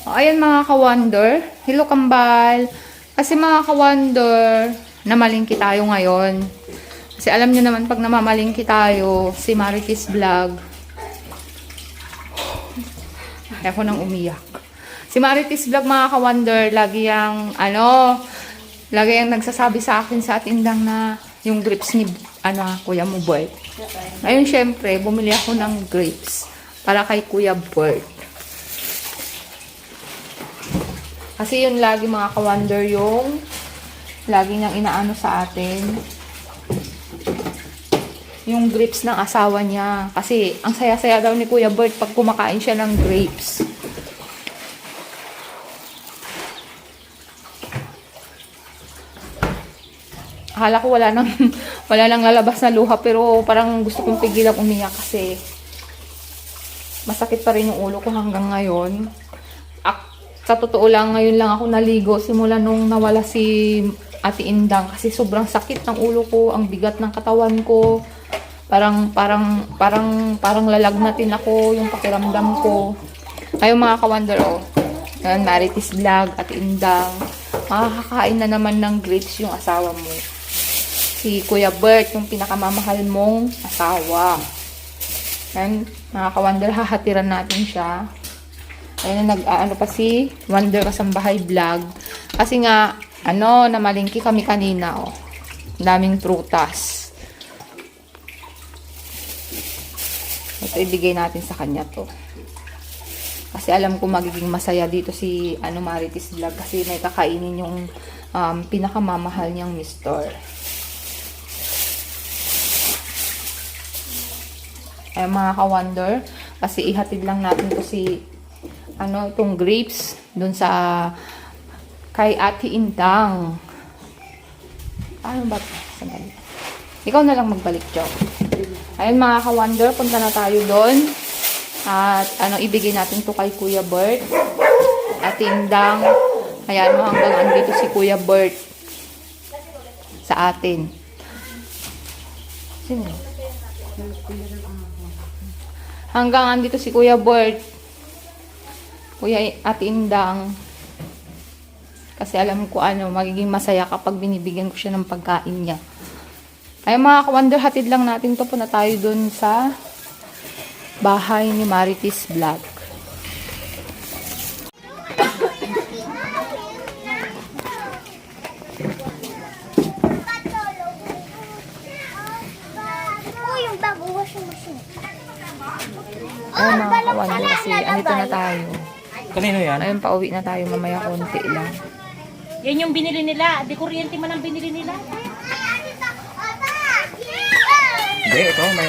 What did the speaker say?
Ayan mga ka-wonder. Hello kambal. Kasi mga ka-wonder, namalingki tayo ngayon. Kasi alam niyo naman pag namamalingki tayo, si Marites Vlog. Ay ako nang umiyak. Si Marites Vlog mga ka-wonder, lagi yung nagsasabi sa akin sa tindang na yung grapes ni Kuya mo Bert. Ngayon syempre, bumili ako ng grapes para kay Kuya Bert. Kasi yun lagi mga ka-wonder yung lagi niyang inaano sa atin. Yung grapes ng asawa niya. Kasi ang saya-saya daw ni Kuya Bert pag kumakain siya ng grapes. Akala ko wala nang lalabas na luha pero parang gusto kong pigilang umiyak kasi masakit pa rin yung ulo ko hanggang ngayon. Sa totoo lang, ngayon lang ako naligo simula nung nawala si Ate Indang kasi sobrang sakit ng ulo ko, ang bigat ng katawan ko. Parang lalagnatin ako yung pakiramdam ko. Ngayon mga ka-wonder, ngayon Marites Vlog, Ate Indang, makakakain na naman ng grapes yung asawa mo. Si Kuya Bert, yung pinakamamahal mong asawa. Ngayon mga ka-wonder, hahatiran natin siya. Ayun, nag-ano pa si Wonder Kasambahay Vlog. Kasi nga, namalingki kami kanina, daming prutas. Ito, ibigay natin sa kanya to. Kasi alam ko magiging masaya dito si Marites Vlog. Kasi may kakainin yung pinakamamahal niyang mister. Ay mga ka-wonder, kasi ihatid lang natin to si itong grapes dun sa kay Ate Indang. Ano ba ito? Sandali. Ikaw na lang magbalik, Joe. Ayun mga ka-wonder, punta na tayo doon. At ibigay natin to kay Kuya Bert. Ate Indang. Ayan mo, hanggang andito si Kuya Bert sa atin. Sino? Hanggang andito si Kuya Bert. Kuya Ate Indang. Kasi alam ko magiging masaya kapag binibigyan ko siya ng pagkain niya. Ay mga ka-wonder, hatid lang natin to. Punta tayo dun sa bahay ni Marites Vlog. Yung bago washing machine. Ay mga ka-wonder, kasi andito na tayo. Kanino yan? Ayun, pauwi na tayo mamaya konti lang. Yan yung binili nila. Di kuryente man ang binili nila. Hindi, ito may